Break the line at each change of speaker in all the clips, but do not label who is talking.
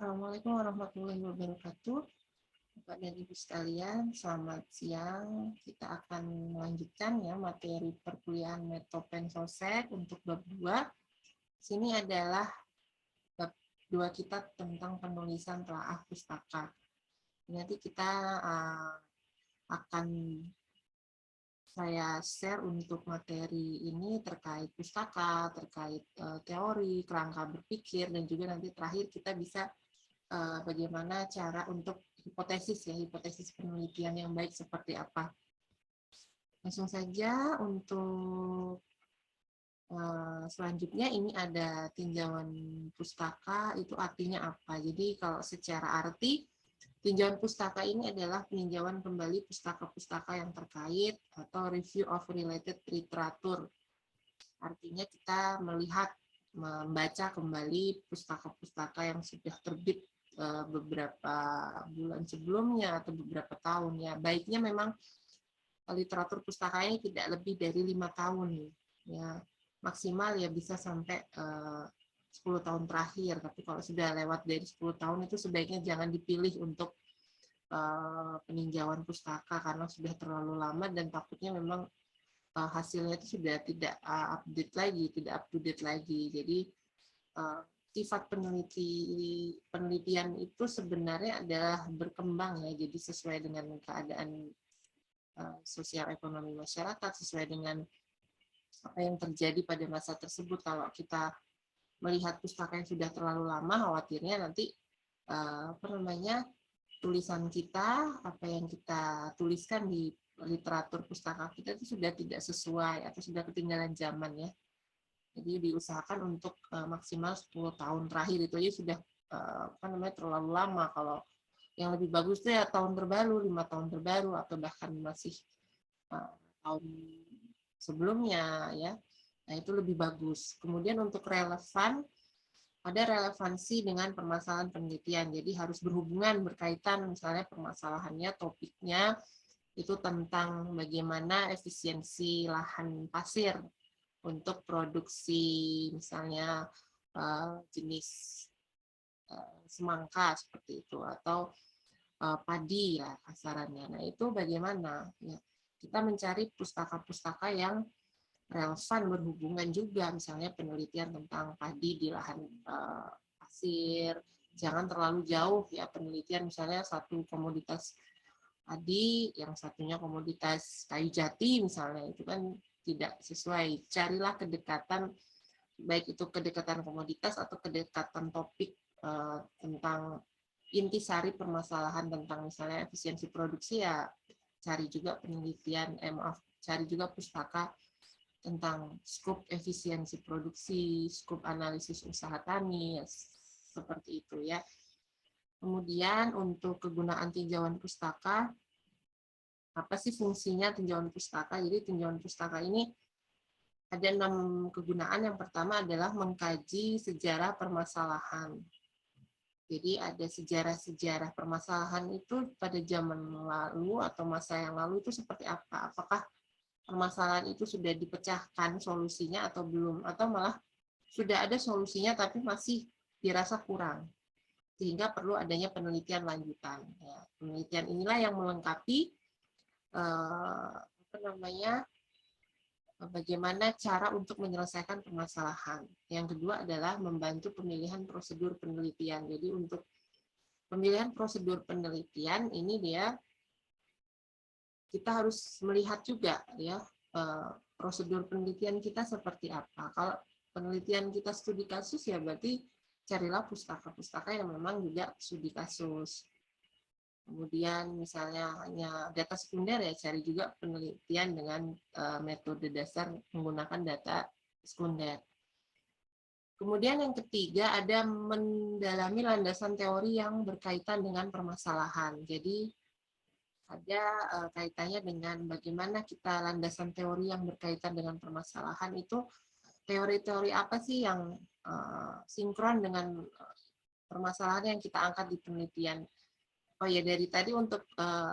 Assalamualaikum warahmatullahi wabarakatuh. Bapak dan Ibu sekalian, selamat siang. Kita akan melanjutkan ya materi perkuliahan Metopen Sosek untuk bab 2. Sini adalah bab 2 kita tentang penulisan telaah pustaka. Nanti kita akan saya share untuk materi ini terkait pustaka, terkait teori, kerangka berpikir, dan juga nanti terakhir kita bisa bagaimana cara untuk hipotesis penelitian yang baik seperti apa. Langsung saja untuk selanjutnya ini ada tinjauan pustaka, itu artinya apa? Jadi kalau secara arti, tinjauan pustaka ini adalah peninjauan kembali pustaka-pustaka yang terkait atau review of related literature. Artinya kita membaca kembali pustaka-pustaka yang sudah terbit beberapa bulan sebelumnya atau beberapa tahun ya. Baiknya memang literatur pustakanya tidak lebih dari 5 tahun ya. Maksimal ya bisa sampai 10 tahun terakhir, tapi kalau sudah lewat dari 10 tahun itu sebaiknya jangan dipilih untuk peninjauan pustaka karena sudah terlalu lama dan takutnya memang hasilnya itu sudah tidak update lagi, tidak up to date lagi. Jadi sifat penelitian itu sebenarnya adalah berkembang ya, jadi sesuai dengan keadaan sosial ekonomi masyarakat, sesuai dengan apa yang terjadi pada masa tersebut. Kalau kita melihat pustaka yang sudah terlalu lama, khawatirnya nanti tulisan kita, apa yang kita tuliskan di literatur pustaka kita itu sudah tidak sesuai atau sudah ketinggalan zaman ya. Jadi diusahakan untuk maksimal 10 tahun terakhir itu aja sudah terlalu lama. Kalau yang lebih bagus itu ya tahun terbaru, 5 tahun terbaru, atau bahkan masih tahun sebelumnya ya. Nah, itu lebih bagus. Kemudian untuk relevan, ada relevansi dengan permasalahan penelitian. Jadi harus berhubungan, berkaitan, misalnya permasalahannya, topiknya itu tentang bagaimana efisiensi lahan pasir untuk produksi misalnya jenis semangka seperti itu, atau padi ya kasarannya. Nah itu bagaimana ya, kita mencari pustaka-pustaka yang relevan, berhubungan juga, misalnya penelitian tentang padi di lahan pasir. Jangan terlalu jauh ya penelitian, misalnya satu komoditas padi, yang satunya komoditas kayu jati misalnya, itu kan tidak sesuai. Carilah kedekatan, baik itu kedekatan komoditas atau kedekatan topik tentang intisari permasalahan tentang misalnya efisiensi produksi, ya cari juga penelitian, cari juga pustaka tentang skop efisiensi produksi, skop analisis usaha tani, ya, seperti itu ya. Kemudian untuk kegunaan tinjauan pustaka, apa sih fungsinya tinjauan pustaka? Jadi tinjauan pustaka ini ada 6 kegunaan. Yang pertama adalah mengkaji sejarah permasalahan. Jadi ada sejarah-sejarah permasalahan itu pada zaman lalu atau masa yang lalu itu seperti apa? Apakah permasalahan itu sudah dipecahkan solusinya atau belum? Atau malah sudah ada solusinya tapi masih dirasa kurang, sehingga perlu adanya penelitian lanjutan. Ya, penelitian inilah yang melengkapi bagaimana cara untuk menyelesaikan permasalahan. Yang kedua adalah membantu pemilihan prosedur penelitian. Jadi untuk pemilihan prosedur penelitian ini kita harus melihat juga ya prosedur penelitian kita seperti apa. Kalau penelitian kita studi kasus ya berarti carilah pustaka-pustaka yang memang juga studi kasus. Kemudian misalnya hanya data sekunder, ya cari juga penelitian dengan metode dasar menggunakan data sekunder. Kemudian yang ketiga ada mendalami landasan teori yang berkaitan dengan permasalahan. Jadi ada kaitannya dengan bagaimana kita landasan teori yang berkaitan dengan permasalahan itu, teori-teori apa sih yang sinkron dengan permasalahan yang kita angkat di penelitian. Oh ya, dari tadi untuk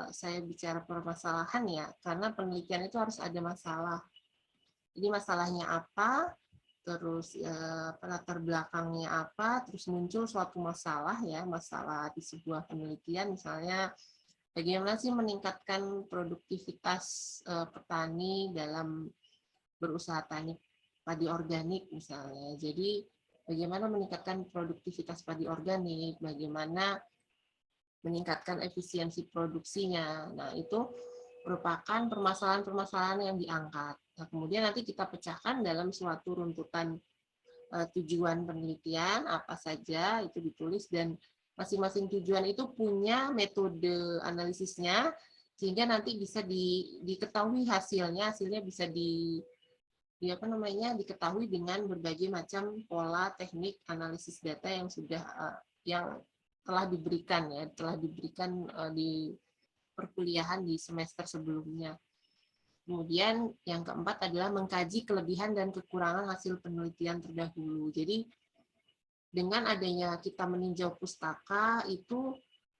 saya bicara permasalahan ya, karena penelitian itu harus ada masalah. Jadi masalahnya apa, terus latar belakangnya apa, terus muncul suatu masalah ya, masalah di sebuah penelitian misalnya bagaimana sih meningkatkan produktivitas petani dalam berusaha tani padi organik misalnya. Jadi bagaimana meningkatkan produktivitas padi organik, bagaimana meningkatkan efisiensi produksinya. Nah, itu merupakan permasalahan-permasalahan yang diangkat. Nah, kemudian nanti kita pecahkan dalam suatu runtutan tujuan penelitian, apa saja itu ditulis, dan masing-masing tujuan itu punya metode analisisnya, sehingga nanti bisa diketahui hasilnya bisa diketahui dengan berbagai macam pola teknik analisis data yang sudah yang telah diberikan di perkuliahan di semester sebelumnya. Kemudian yang keempat adalah mengkaji kelebihan dan kekurangan hasil penelitian terdahulu. Jadi dengan adanya kita meninjau pustaka itu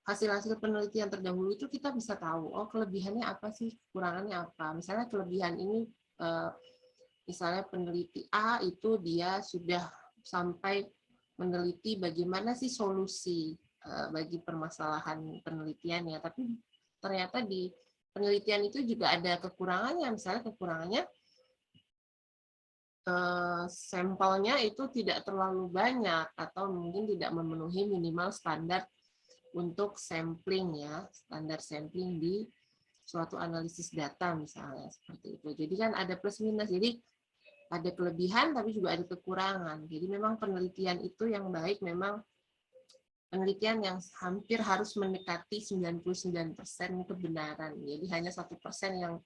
hasil-hasil penelitian terdahulu itu kita bisa tahu, oh kelebihannya apa sih, kekurangannya apa. Misalnya kelebihan ini, misalnya peneliti A itu dia sudah sampai meneliti bagaimana sih solusi bagi permasalahan penelitiannya, tapi ternyata di penelitian itu juga ada kekurangannya, misalnya kekurangannya sampelnya itu tidak terlalu banyak atau mungkin tidak memenuhi minimal standar untuk sampling ya, standar sampling di suatu analisis data misalnya seperti itu. Jadi kan ada plus minus, jadi ada kelebihan tapi juga ada kekurangan. Jadi memang penelitian itu yang baik memang penelitian yang hampir harus mendekati 99% kebenaran. Jadi hanya 1% yang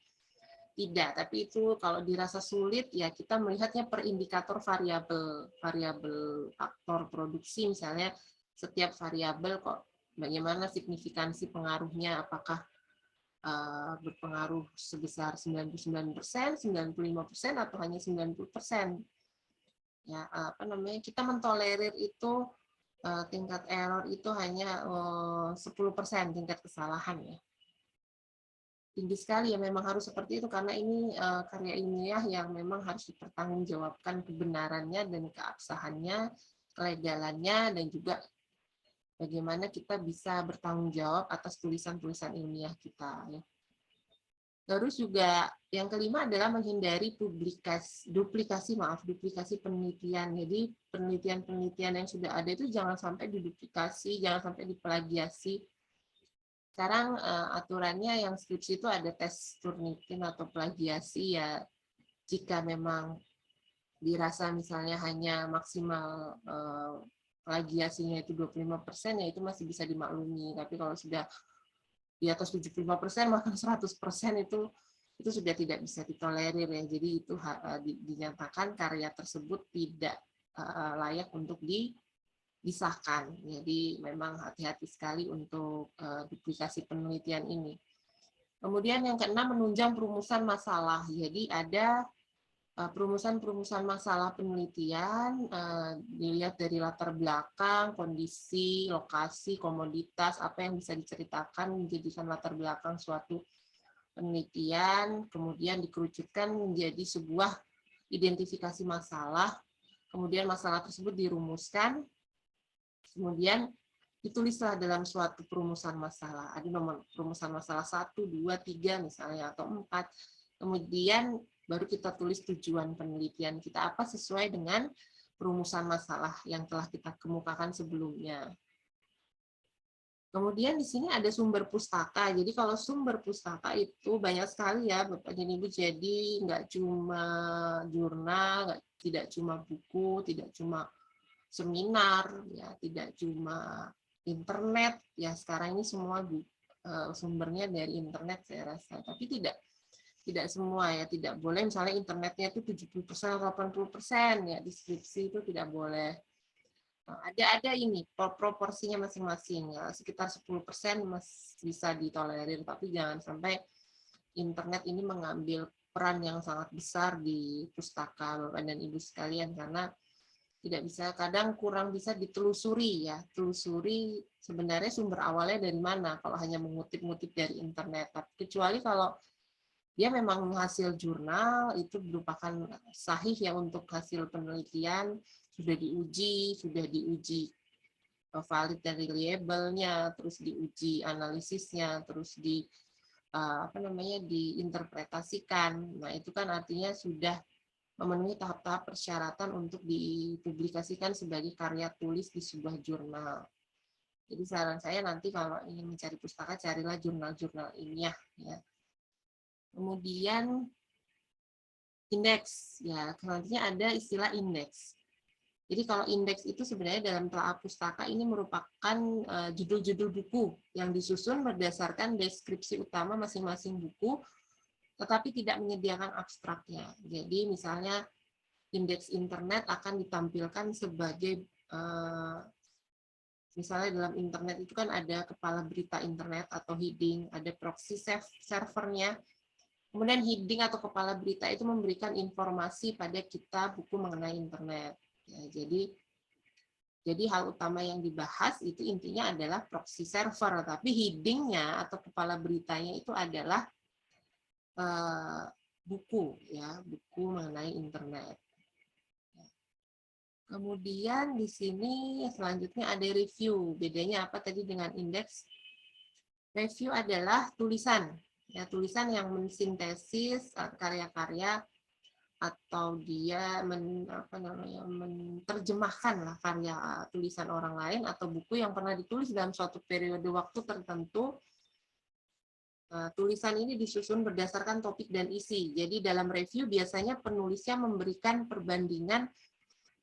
tidak, tapi itu kalau dirasa sulit ya kita melihatnya per indikator variabel faktor produksi, misalnya setiap variabel kok bagaimana signifikansi pengaruhnya, apakah berpengaruh sebesar 99%, 95% atau hanya 90%. Ya, kita mentolerir itu tingkat error itu hanya 10% tingkat kesalahan ya. Tinggi sekali ya, memang harus seperti itu karena ini karya ilmiah yang memang harus dipertanggungjawabkan kebenarannya dan keabsahannya, kelegalannya, dan juga bagaimana kita bisa bertanggung jawab atas tulisan-tulisan ilmiah kita ya. Terus juga yang kelima adalah menghindari duplikasi penelitian. Jadi penelitian-penelitian yang sudah ada itu jangan sampai diduplikasi, jangan sampai diplagiasi. Sekarang aturannya yang skripsi itu ada tes Turnitin atau plagiasi ya, jika memang dirasa misalnya hanya maksimal plagiasinya itu 25% ya itu masih bisa dimaklumi, tapi kalau sudah di atas 75% bahkan 100% itu sudah tidak bisa ditolerir ya. Jadi itu dinyatakan karya tersebut tidak layak untuk disahkan. Jadi memang hati-hati sekali untuk duplikasi penelitian ini. Kemudian yang keenam, menunjang perumusan masalah. Jadi ada perumusan masalah penelitian, dilihat dari latar belakang, kondisi, lokasi, komoditas, apa yang bisa diceritakan menjadikan latar belakang suatu penelitian, kemudian dikerucutkan menjadi sebuah identifikasi masalah, kemudian masalah tersebut dirumuskan, kemudian ditulislah dalam suatu perumusan masalah. Ada nomor perumusan masalah 1, 2, 3 misalnya, atau 4. Kemudian baru kita tulis tujuan penelitian kita apa sesuai dengan perumusan masalah yang telah kita kemukakan sebelumnya. Kemudian di sini ada sumber pustaka. Jadi kalau sumber pustaka itu banyak sekali ya, Bapak dan Ibu. Jadi nggak cuma jurnal, tidak cuma buku, tidak cuma seminar, ya tidak cuma internet, ya sekarang ini semua sumbernya dari internet saya rasa, tapi tidak semua ya, tidak boleh misalnya internetnya itu 70% atau 80% ya, deskripsi itu tidak boleh. Nah, ada ini proporsinya masing-masing ya, sekitar 10% masih bisa ditolerir, tapi jangan sampai internet ini mengambil peran yang sangat besar di pustaka Bapak dan Ibu sekalian, karena tidak bisa, kadang kurang bisa ditelusuri ya, telusuri sebenarnya sumber awalnya dari mana kalau hanya mengutip-ngutip dari internet. Kecuali kalau dia memang hasil jurnal itu merupakan sahih ya untuk hasil penelitian, sudah diuji valid dan reliable-nya, terus diuji analisisnya, terus diinterpretasikan. Nah, itu kan artinya sudah memenuhi tahap-tahap persyaratan untuk dipublikasikan sebagai karya tulis di sebuah jurnal. Jadi saran saya nanti kalau ingin mencari pustaka, carilah jurnal-jurnal ilmiah ya. Kemudian indeks ya, selanjutnya ada istilah indeks. Jadi kalau indeks itu sebenarnya dalam telaah pustaka ini merupakan judul-judul buku yang disusun berdasarkan deskripsi utama masing-masing buku, tetapi tidak menyediakan abstraknya. Jadi misalnya indeks internet akan ditampilkan sebagai misalnya dalam internet itu kan ada kepala berita internet atau heading, ada proxy servernya. Kemudian heading atau kepala berita itu memberikan informasi pada kita buku mengenai internet. Ya, jadi hal utama yang dibahas itu intinya adalah proxy server, tapi heading-nya atau kepala beritanya itu adalah buku ya, buku mengenai internet. Kemudian di sini selanjutnya ada review. Bedanya apa tadi dengan indeks? Review adalah tulisan, ya tulisan yang mensintesis karya-karya atau dia menerjemahkan lah karya tulisan orang lain atau buku yang pernah ditulis dalam suatu periode waktu tertentu. Tulisan ini disusun berdasarkan topik dan isi. Jadi dalam review biasanya penulisnya memberikan perbandingan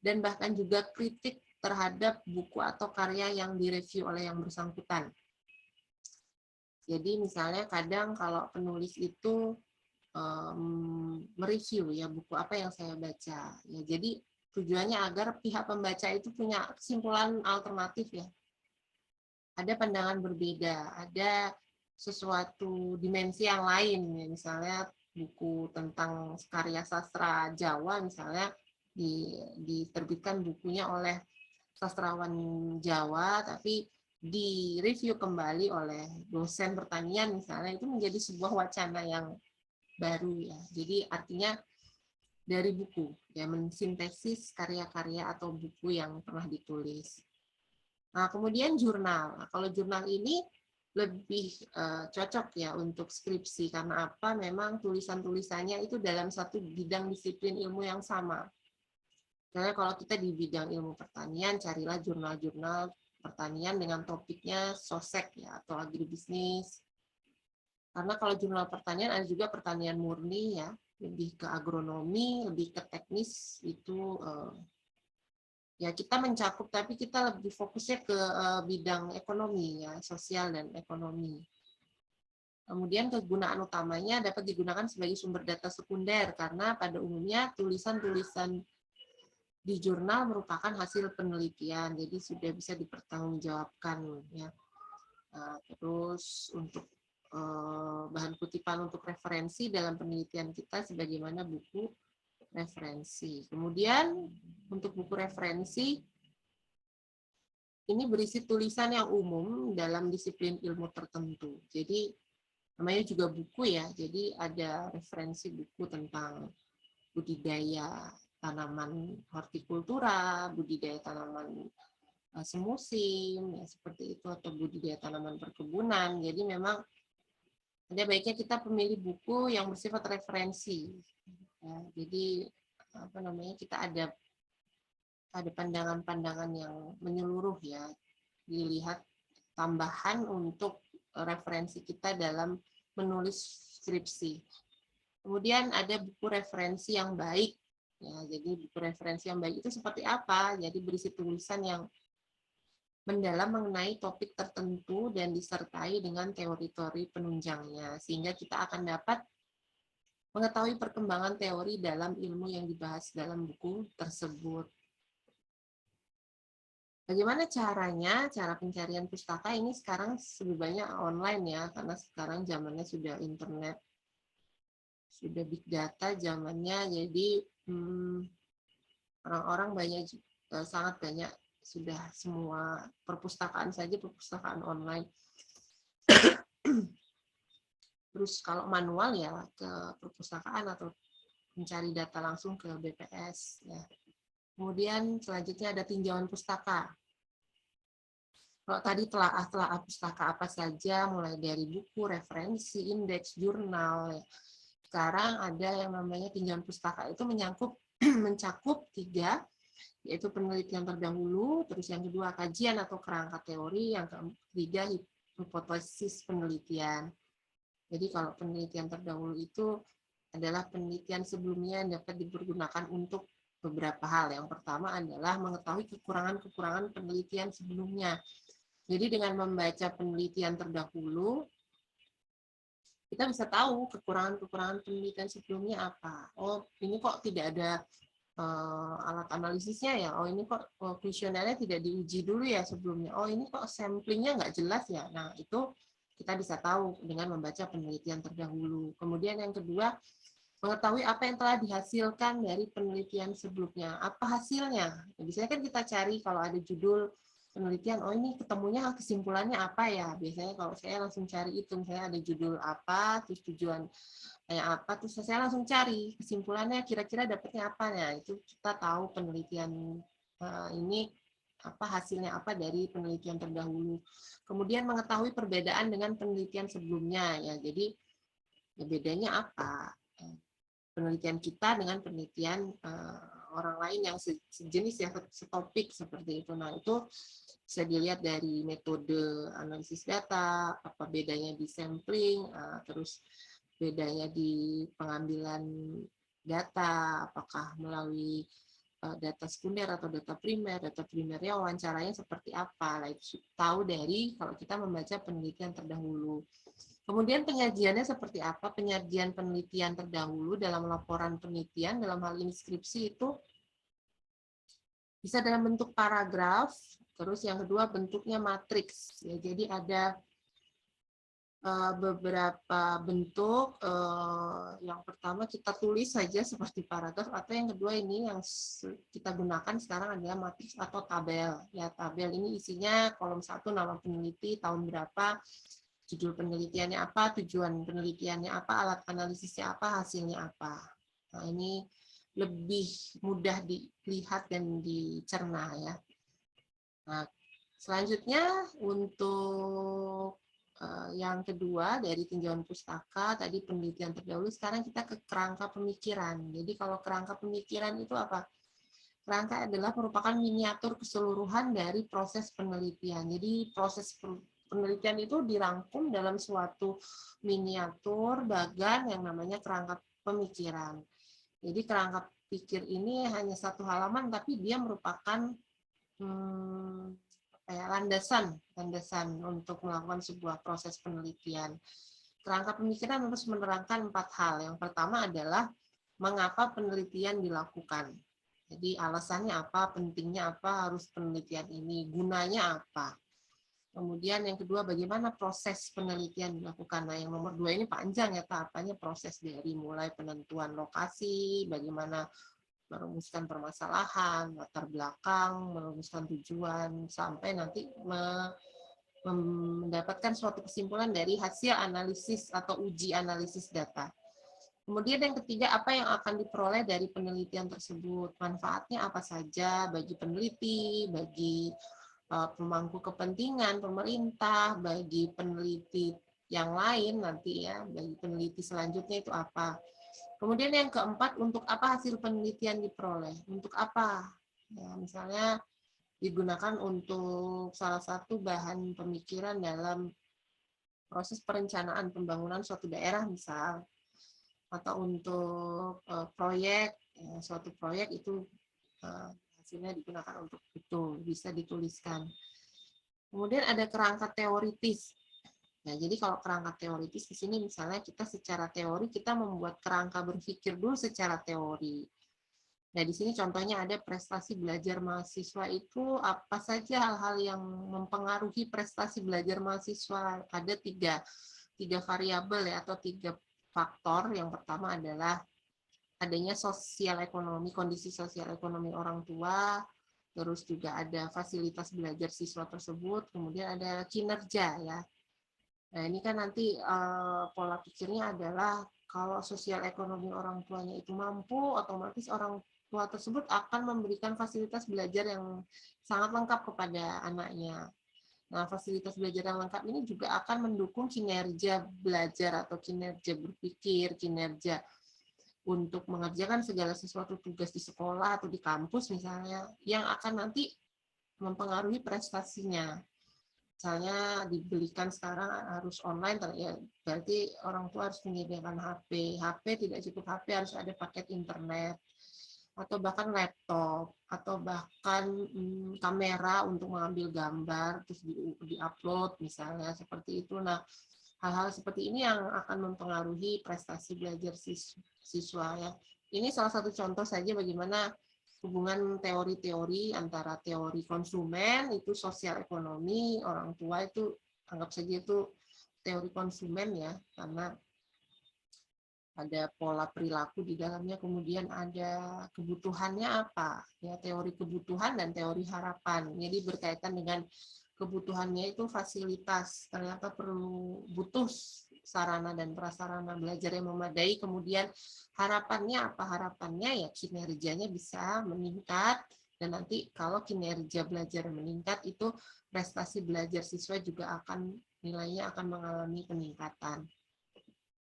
dan bahkan juga kritik terhadap buku atau karya yang direview oleh yang bersangkutan. Jadi misalnya kadang kalau penulis itu mereview ya buku apa yang saya baca. Ya, jadi tujuannya agar pihak pembaca itu punya kesimpulan alternatif ya. Ada pandangan berbeda, ada sesuatu dimensi yang lain. Ya, misalnya buku tentang karya sastra Jawa misalnya diterbitkan bukunya oleh sastrawan Jawa, tapi direview kembali oleh dosen pertanian misalnya, itu menjadi sebuah wacana yang baru ya. Jadi artinya dari buku ya, mensintesis karya-karya atau buku yang pernah ditulis. Nah, kemudian jurnal. Nah, kalau jurnal ini lebih cocok ya untuk skripsi karena apa? Memang tulisan-tulisannya itu dalam satu bidang disiplin ilmu yang sama. Misalnya kalau kita di bidang ilmu pertanian, carilah jurnal-jurnal pertanian dengan topiknya sosek ya atau agribisnis. Karena kalau jurnal pertanian ada juga pertanian murni ya, lebih ke agronomi, lebih ke teknis itu ya kita mencakup, tapi kita lebih fokusnya ke bidang ekonomi ya, sosial dan ekonomi. Kemudian kegunaan utamanya dapat digunakan sebagai sumber data sekunder karena pada umumnya tulisan-tulisan di jurnal merupakan hasil penelitian, jadi sudah bisa dipertanggungjawabkan ya. Terus untuk bahan kutipan untuk referensi dalam penelitian kita sebagaimana buku referensi. Kemudian untuk buku referensi ini berisi tulisan yang umum dalam disiplin ilmu tertentu. Jadi namanya juga buku ya. Jadi ada referensi buku tentang budidaya tanaman hortikultura, budidaya tanaman semusim, ya seperti itu, atau budidaya tanaman perkebunan. Jadi memang ada baiknya kita memilih buku yang bersifat referensi. Ya, jadi kita ada pandangan-pandangan yang menyeluruh ya, dilihat tambahan untuk referensi kita dalam menulis skripsi. Kemudian ada buku referensi yang baik. Ya, jadi buku referensi yang baik itu seperti apa? Jadi berisi tulisan yang mendalam mengenai topik tertentu dan disertai dengan teori-teori penunjangnya, sehingga kita akan dapat mengetahui perkembangan teori dalam ilmu yang dibahas dalam buku tersebut. Bagaimana caranya? Cara pencarian pustaka ini sekarang lebih banyak online ya, karena sekarang zamannya sudah internet, sudah big data zamannya, jadi orang-orang sangat banyak sudah semua perpustakaan saja perpustakaan online. Terus kalau manual ya ke perpustakaan atau mencari data langsung ke BPS. Ya. Kemudian selanjutnya ada tinjauan pustaka. Kalau tadi telah pustaka apa saja, mulai dari buku, referensi, indeks, jurnal. Ya. Sekarang ada yang namanya tinjauan pustaka, itu mencakup 3, yaitu penelitian terdahulu, terus yang kedua kajian atau kerangka teori, yang ketiga hipotesis penelitian. Jadi kalau penelitian terdahulu itu adalah penelitian sebelumnya yang dapat dipergunakan untuk beberapa hal. Yang pertama adalah mengetahui kekurangan-kekurangan penelitian sebelumnya. Jadi dengan membaca penelitian terdahulu, kita bisa tahu kekurangan-kekurangan penelitian sebelumnya apa. Oh, ini kok tidak ada alat analisisnya ya. Oh, ini kok kuesionernya tidak diuji dulu ya sebelumnya. Oh, ini kok samplingnya nggak jelas ya. Nah, itu kita bisa tahu dengan membaca penelitian terdahulu. Kemudian yang kedua, mengetahui apa yang telah dihasilkan dari penelitian sebelumnya. Apa hasilnya? Biasanya kan kita cari kalau ada judul penelitian, oh ini ketemunya kesimpulannya apa ya? Biasanya kalau saya langsung cari itu, misalnya ada judul apa, terus tujuan kayak apa, terus saya langsung cari kesimpulannya kira-kira dapatnya apa ya. Itu kita tahu penelitian ini apa hasilnya apa dari penelitian terdahulu. Kemudian mengetahui perbedaan dengan penelitian sebelumnya ya. Jadi ya bedanya apa? Penelitian kita dengan penelitian orang lain yang sejenis ya, setopik seperti itu. Nah, itu bisa dilihat dari metode analisis data, apa bedanya di sampling, terus bedanya di pengambilan data, apakah melalui data sekunder atau data primernya wawancaranya seperti apa. Nah, itu tahu dari kalau kita membaca penelitian terdahulu. Kemudian penyajiannya seperti apa? Penyajian penelitian terdahulu dalam laporan penelitian, dalam hal ini skripsi itu bisa dalam bentuk paragraf, terus yang kedua bentuknya matriks. Ya, jadi ada beberapa bentuk. Yang pertama kita tulis saja seperti paragraf, atau yang kedua ini yang kita gunakan sekarang adalah matriks atau tabel. Ya, tabel ini isinya kolom 1 nama peneliti, tahun berapa, judul penelitiannya apa, tujuan penelitiannya apa, alat analisisnya apa, hasilnya apa. Nah, ini lebih mudah dilihat dan dicerna ya. Nah, selanjutnya untuk yang kedua dari tinjauan pustaka, tadi penelitian terdahulu, sekarang kita ke kerangka pemikiran. Jadi kalau kerangka pemikiran itu apa? Kerangka adalah merupakan miniatur keseluruhan dari proses penelitian. Jadi proses penelitian itu dirangkum dalam suatu miniatur bagan yang namanya kerangka pemikiran. Jadi kerangka pikir ini hanya satu halaman, tapi dia merupakan landasan untuk melakukan sebuah proses penelitian. Kerangka pemikiran harus menerangkan 4 hal. Yang pertama adalah mengapa penelitian dilakukan. Jadi alasannya apa, pentingnya apa, harus penelitian ini, gunanya apa. Kemudian yang kedua, bagaimana proses penelitian dilakukan. Nah, yang nomor 2 ini panjang ya, tahapannya proses dari mulai penentuan lokasi, bagaimana merumuskan permasalahan, latar belakang, merumuskan tujuan, sampai nanti mendapatkan suatu kesimpulan dari hasil analisis atau uji analisis data. Kemudian yang ketiga, apa yang akan diperoleh dari penelitian tersebut? Manfaatnya apa saja bagi peneliti, bagi pemangku kepentingan, pemerintah, bagi peneliti yang lain nanti ya, bagi peneliti selanjutnya itu apa? Kemudian yang keempat, untuk apa hasil penelitian diperoleh? Untuk apa? Ya, misalnya digunakan untuk salah satu bahan pemikiran dalam proses perencanaan pembangunan suatu daerah misal, atau untuk proyek, ya, suatu proyek itu hasilnya digunakan untuk itu, bisa dituliskan. Kemudian ada kerangka teoritis. Nah, jadi kalau kerangka teoritis di sini misalnya kita secara teori kita membuat kerangka berpikir dulu secara teori. Nah, di sini contohnya ada prestasi belajar mahasiswa itu apa saja hal-hal yang mempengaruhi prestasi belajar mahasiswa. Ada tiga variabel ya, atau 3 faktor. Yang pertama adalah adanya sosial ekonomi, kondisi sosial ekonomi orang tua, terus juga ada fasilitas belajar siswa tersebut, kemudian ada kinerja ya. Nah, ini kan nanti pola pikirnya adalah kalau sosial ekonomi orang tuanya itu mampu, otomatis orang tua tersebut akan memberikan fasilitas belajar yang sangat lengkap kepada anaknya. Nah, fasilitas belajar yang lengkap ini juga akan mendukung kinerja belajar atau kinerja berpikir, kinerja untuk mengerjakan segala sesuatu tugas di sekolah atau di kampus misalnya, yang akan nanti mempengaruhi prestasinya. Misalnya dibelikan sekarang harus online, ya berarti orang tua harus menyediakan HP. HP tidak cukup HP, harus ada paket internet, atau bahkan laptop, atau bahkan kamera untuk mengambil gambar terus di-upload misalnya seperti itu. Nah, hal-hal seperti ini yang akan mempengaruhi prestasi belajar siswa ya. Ini salah satu contoh saja bagaimana hubungan teori-teori antara teori konsumen itu sosial ekonomi, orang tua itu anggap saja itu teori konsumen ya, karena ada pola perilaku di dalamnya, kemudian ada kebutuhannya apa ya, teori kebutuhan dan teori harapan. Jadi berkaitan dengan kebutuhannya itu fasilitas, ternyata butuh sarana dan prasarana belajar yang memadai, kemudian harapannya apa, harapannya ya kinerjanya bisa meningkat, dan nanti kalau kinerja belajar meningkat itu prestasi belajar siswa juga akan nilainya akan mengalami peningkatan.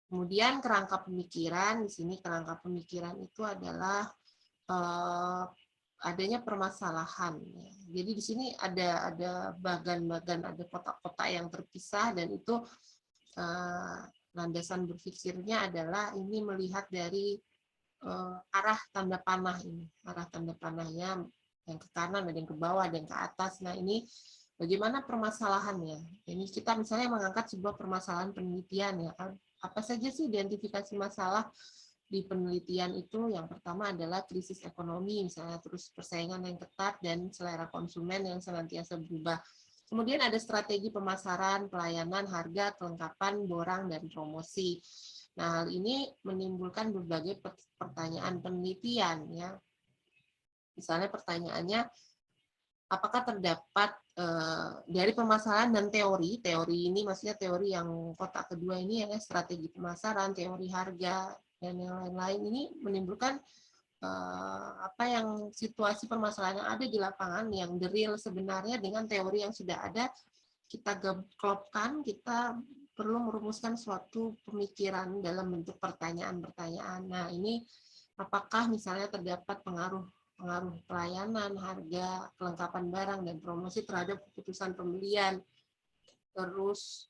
Kemudian kerangka pemikiran, di sini kerangka pemikiran itu adalah adanya permasalahan. Jadi di sini ada bagan-bagan, ada kotak-kotak yang terpisah, dan itu landasan berpikirnya adalah ini melihat dari arah tanda panah ini, arah tanda panahnya yang ke kanan, ada yang ke bawah, ada yang ke atas. Nah ini bagaimana permasalahannya? Ini kita misalnya mengangkat sebuah permasalahan penelitian ya, apa saja sih identifikasi masalah di penelitian itu? Yang pertama adalah krisis ekonomi misalnya, terus persaingan yang ketat dan selera konsumen yang senantiasa berubah. Kemudian ada strategi pemasaran, pelayanan, harga, kelengkapan, borang, dan promosi. Nah, hal ini menimbulkan berbagai pertanyaan penelitian ya. Misalnya pertanyaannya, apakah terdapat dari pemasaran dan teori ini maksudnya teori yang kotak kedua ini ya, strategi pemasaran, teori harga, dan yang lain-lain ini menimbulkan apa yang situasi permasalahan yang ada di lapangan, yang the real sebenarnya dengan teori yang sudah ada, kita klopkan, kita perlu merumuskan suatu pemikiran dalam bentuk pertanyaan-pertanyaan. Nah, ini apakah misalnya terdapat pengaruh pelayanan, harga, kelengkapan barang, dan promosi terhadap keputusan pembelian. Terus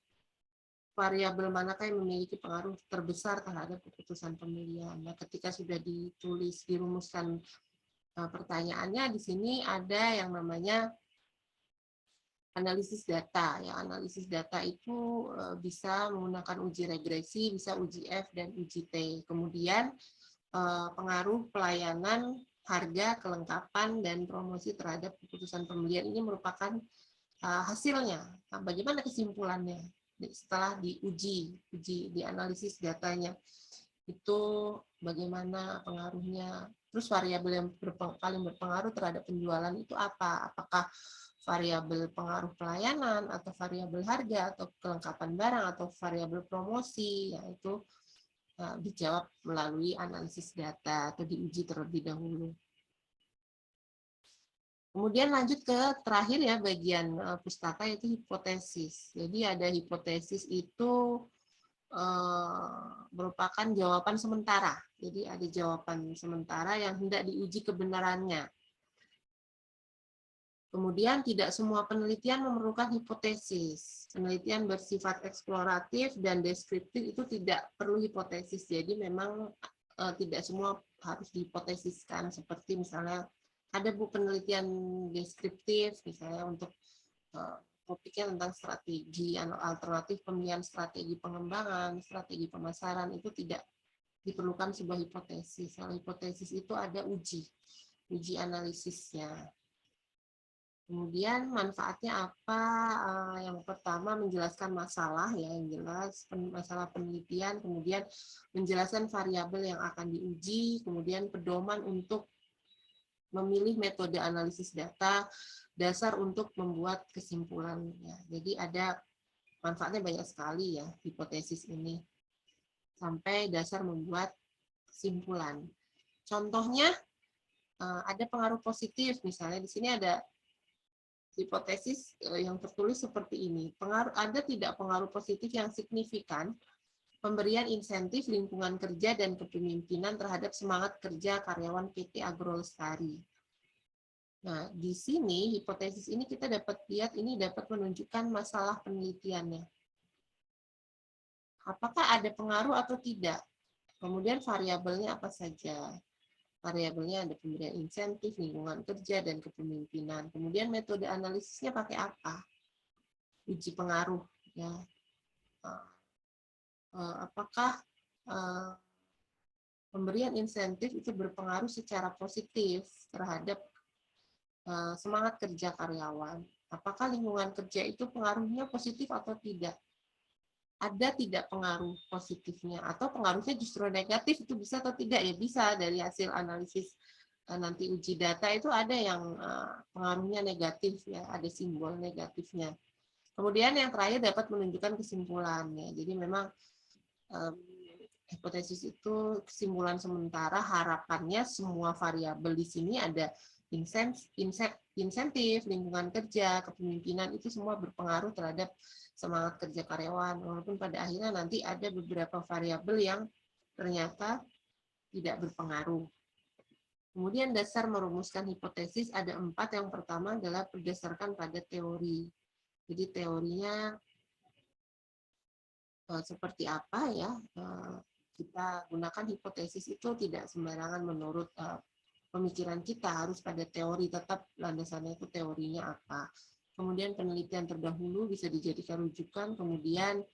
variabel manakah yang memiliki pengaruh terbesar terhadap keputusan pembelian. Nah, ketika sudah dirumuskan pertanyaannya, di sini ada yang namanya analisis data. Ya, analisis data itu bisa menggunakan uji regresi, bisa uji F dan uji T. Kemudian pengaruh pelayanan, harga, kelengkapan, dan promosi terhadap keputusan pembelian ini merupakan hasilnya. Nah, bagaimana kesimpulannya setelah dianalisis datanya? Itu bagaimana pengaruhnya? Terus variabel yang paling berpengaruh terhadap penjualan itu apa? Apakah variabel pengaruh pelayanan, atau variabel harga, atau kelengkapan barang, atau variabel promosi? Yaitu dijawab melalui analisis data atau diuji terlebih dahulu. Kemudian lanjut ke terakhir ya, bagian pustaka, yaitu hipotesis. Jadi ada hipotesis itu merupakan jawaban sementara. Jadi ada jawaban sementara yang hendak diuji kebenarannya. Kemudian tidak semua penelitian memerlukan hipotesis. Penelitian bersifat eksploratif dan deskriptif itu tidak perlu hipotesis. Jadi memang tidak semua harus dihipotesiskan. Seperti misalnya ada penelitian deskriptif, misalnya untuk topiknya tentang strategi alternatif pemilihan strategi pengembangan, strategi pemasaran, itu tidak diperlukan sebuah hipotesis. Kalau hipotesis itu ada uji analisisnya. Kemudian manfaatnya apa? Yang pertama menjelaskan masalah ya, yang jelas masalah penelitian, kemudian menjelaskan variabel yang akan diuji, kemudian pedoman untuk memilih metode analisis data, dasar untuk membuat kesimpulannya. Jadi ada manfaatnya banyak sekali ya hipotesis ini, sampai dasar membuat kesimpulan. Contohnya ada pengaruh positif, misalnya di sini ada hipotesis yang tertulis seperti ini. Ada tidak pengaruh positif yang signifikan pemberian insentif lingkungan kerja dan kepemimpinan terhadap semangat kerja karyawan PT Agrolestari. Nah, di sini hipotesis ini kita dapat lihat ini dapat menunjukkan masalah penelitiannya. Apakah ada pengaruh atau tidak? Kemudian variabelnya apa saja? Variabelnya ada pemberian insentif, lingkungan kerja, dan kepemimpinan. Kemudian metode analisisnya pakai apa? Uji pengaruh. Ya. Apakah pemberian insentif itu berpengaruh secara positif terhadap semangat kerja karyawan? Apakah lingkungan kerja itu pengaruhnya positif atau tidak? Ada tidak pengaruh positifnya atau pengaruhnya justru negatif, itu bisa atau tidak? Ya bisa, dari hasil analisis nanti uji data itu ada yang pengaruhnya negatif ya, ada simbol negatifnya. Kemudian yang terakhir dapat menunjukkan kesimpulannya. Jadi memang hipotesis itu kesimpulan sementara, harapannya semua variabel di sini ada insentif, lingkungan kerja, kepemimpinan, itu semua berpengaruh terhadap semangat kerja karyawan, walaupun pada akhirnya nanti ada beberapa variabel yang ternyata tidak berpengaruh. Kemudian dasar merumuskan hipotesis ada 4. Yang pertama adalah berdasarkan pada teori. Jadi teorinya seperti apa ya, kita gunakan hipotesis itu tidak sembarangan menurut pemikiran kita, harus pada teori, tetap landasannya itu teorinya apa. Kemudian penelitian terdahulu bisa dijadikan rujukan, kemudian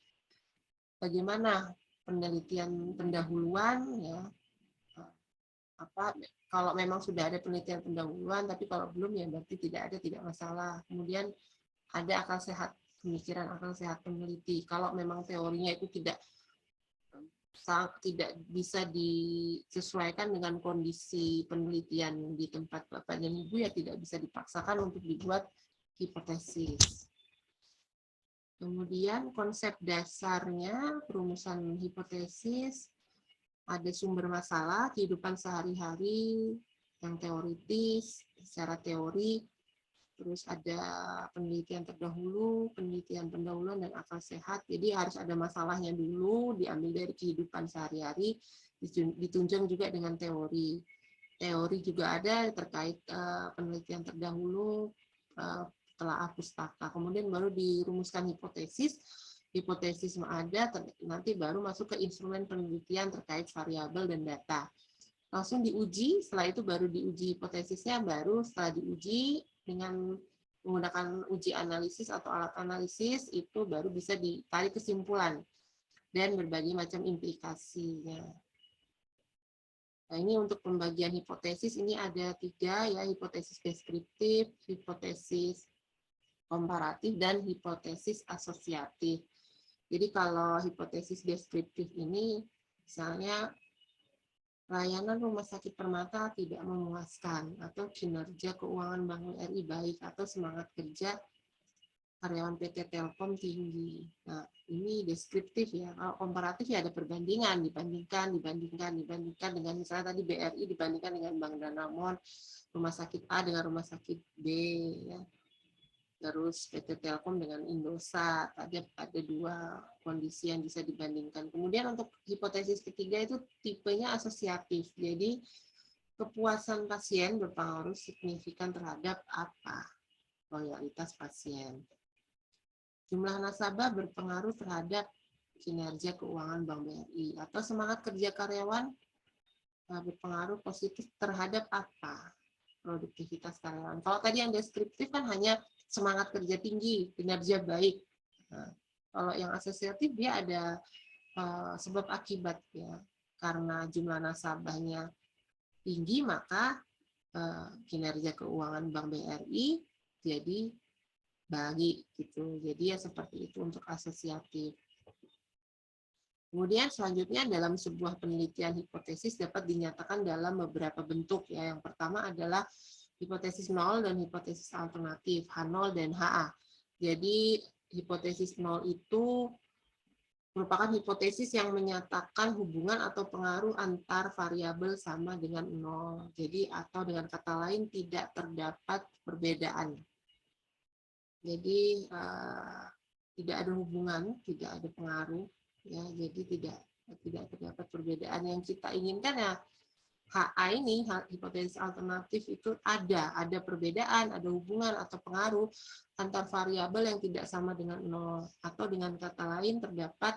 bagaimana penelitian pendahuluan ya, apa kalau memang sudah ada penelitian pendahuluan, tapi kalau belum ya berarti tidak ada, tidak masalah. Kemudian ada akal sehat, pemikiran akal sehat peneliti. Kalau memang teorinya itu tidak bisa disesuaikan dengan kondisi penelitian di tempat Bapak dan Ibu, ya tidak bisa dipaksakan untuk dibuat hipotesis. Kemudian konsep dasarnya perumusan hipotesis, ada sumber masalah, kehidupan sehari-hari yang teoritis, secara teori, terus ada penelitian terdahulu, penelitian pendahuluan, dan akal sehat. Jadi harus ada masalahnya dulu, diambil dari kehidupan sehari-hari, ditunjang juga dengan teori. Teori juga ada terkait penelitian terdahulu, telaah pustaka. Kemudian baru dirumuskan hipotesis. Hipotesis ada, nanti baru masuk ke instrumen penelitian terkait variabel dan data. Langsung diuji, setelah itu baru diuji hipotesisnya, baru setelah diuji dengan menggunakan uji analisis atau alat analisis, itu baru bisa ditarik kesimpulan dan berbagai macam implikasinya. Nah, ini untuk pembagian hipotesis, ini ada 3 ya, hipotesis deskriptif, hipotesis komparatif, dan hipotesis asosiatif. Jadi kalau hipotesis deskriptif ini, misalnya layanan rumah sakit Permata tidak memuaskan, atau kinerja keuangan Bank BRI baik, atau semangat kerja karyawan PT Telkom tinggi. Nah, ini deskriptif ya. Kalau komparatif ya ada perbandingan, dibandingkan dengan misalnya tadi BRI dibandingkan dengan Bank Danamon, rumah sakit A dengan rumah sakit B ya. Terus PT Telkom dengan Indosat, ada 2 kondisi yang bisa dibandingkan. Kemudian untuk hipotesis ketiga itu tipenya asosiatif. Jadi kepuasan pasien berpengaruh signifikan terhadap apa? Loyalitas pasien. Jumlah nasabah berpengaruh terhadap kinerja keuangan Bank BRI, atau semangat kerja karyawan berpengaruh positif terhadap apa? Produktivitas karyawan. Kalau tadi yang deskriptif kan hanya semangat kerja tinggi, kinerja baik. Nah, kalau yang asosiatif dia ada sebab akibat ya. Karena jumlah nasabahnya tinggi, maka kinerja keuangan Bank BRI jadi baik gitu. Jadi ya seperti itu untuk asosiatif. Kemudian selanjutnya dalam sebuah penelitian hipotesis dapat dinyatakan dalam beberapa bentuk ya. Yang pertama adalah hipotesis nol dan hipotesis alternatif, H0 dan HA. Jadi hipotesis nol itu merupakan hipotesis yang menyatakan hubungan atau pengaruh antar variabel sama dengan nol. Jadi atau dengan kata lain tidak terdapat perbedaan. Jadi tidak ada hubungan, tidak ada pengaruh, ya. Jadi tidak terdapat perbedaan. Yang kita inginkan ya HA ini, hipotesis alternatif itu ada perbedaan, ada hubungan atau pengaruh antar variabel yang tidak sama dengan nol, atau dengan kata lain terdapat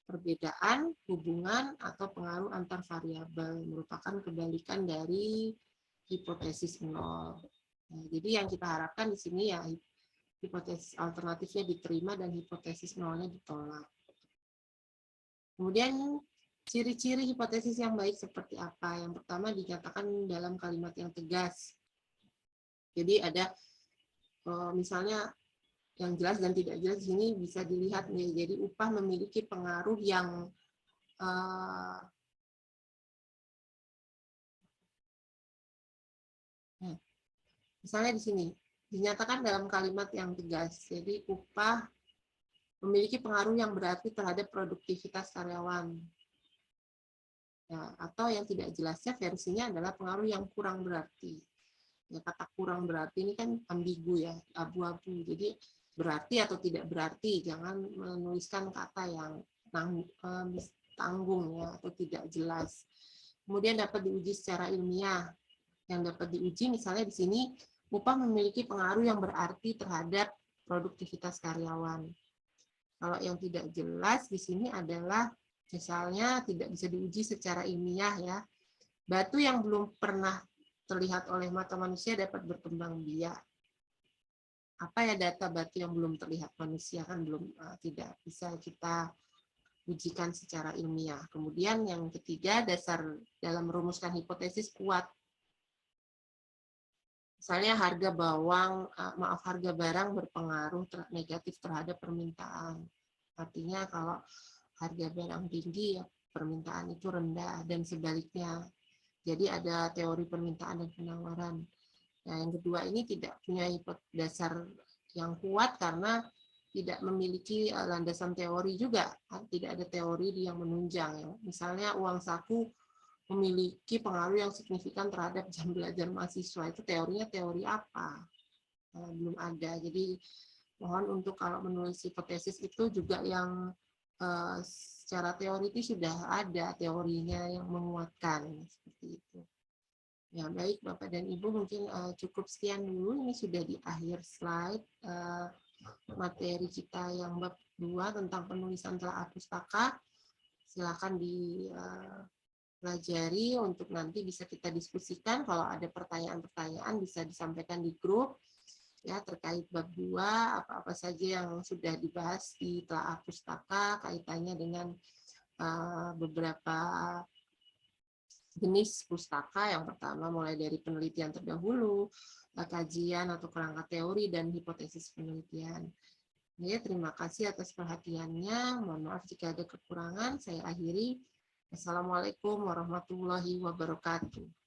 perbedaan, hubungan, atau pengaruh antar variabel, merupakan kebalikan dari hipotesis nol. Nah, jadi yang kita harapkan di sini ya hipotesis alternatifnya diterima dan hipotesis nolnya ditolak. Kemudian ciri-ciri hipotesis yang baik seperti apa? Yang pertama dinyatakan dalam kalimat yang tegas. Jadi ada misalnya yang jelas dan tidak jelas di sini bisa dilihat nih. Jadi upah memiliki pengaruh yang misalnya di sini dinyatakan dalam kalimat yang tegas. Jadi upah memiliki pengaruh yang berarti terhadap produktivitas karyawan. Ya, atau yang tidak jelasnya versinya adalah pengaruh yang kurang berarti. Ya, kata kurang berarti ini kan ambigu ya, abu-abu. Jadi berarti atau tidak berarti, jangan menuliskan kata yang tanggung ya atau tidak jelas. Kemudian dapat diuji secara ilmiah. Yang dapat diuji misalnya di sini upah memiliki pengaruh yang berarti terhadap produktivitas karyawan. Kalau yang tidak jelas di sini adalah misalnya tidak bisa diuji secara ilmiah ya. Batu yang belum pernah terlihat oleh mata manusia dapat berkembang biak. Apa ya data batu yang belum terlihat manusia kan belum tidak bisa kita ujikan secara ilmiah. Kemudian yang ketiga, dasar dalam merumuskan hipotesis kuat. Misalnya harga harga barang berpengaruh negatif terhadap permintaan. Artinya kalau harga barang tinggi, ya permintaan itu rendah dan sebaliknya. Jadi ada teori permintaan dan penawaran. Nah, yang kedua ini tidak punya dasar yang kuat karena tidak memiliki landasan teori juga. Tidak ada teori yang menunjang. Misalnya uang saku memiliki pengaruh yang signifikan terhadap jam belajar mahasiswa. Itu teorinya teori apa? Belum ada. Jadi mohon untuk kalau menulis hipotesis itu juga yang secara teoritis sudah ada teorinya yang menguatkan seperti itu. Ya baik Bapak dan Ibu, mungkin cukup sekian dulu. Ini sudah di akhir slide materi kita yang bab 2 tentang penulisan telaah pustaka. Silakan dipelajari untuk nanti bisa kita diskusikan. Kalau ada pertanyaan-pertanyaan bisa disampaikan di grup ya terkait bab 2, apa-apa saja yang sudah dibahas di telaah pustaka kaitannya dengan beberapa jenis pustaka. Yang pertama mulai dari penelitian terdahulu, kajian atau kerangka teori, dan hipotesis penelitian. Ya, terima kasih atas perhatiannya. Mohon maaf jika ada kekurangan. Saya akhiri. Assalamualaikum warahmatullahi wabarakatuh.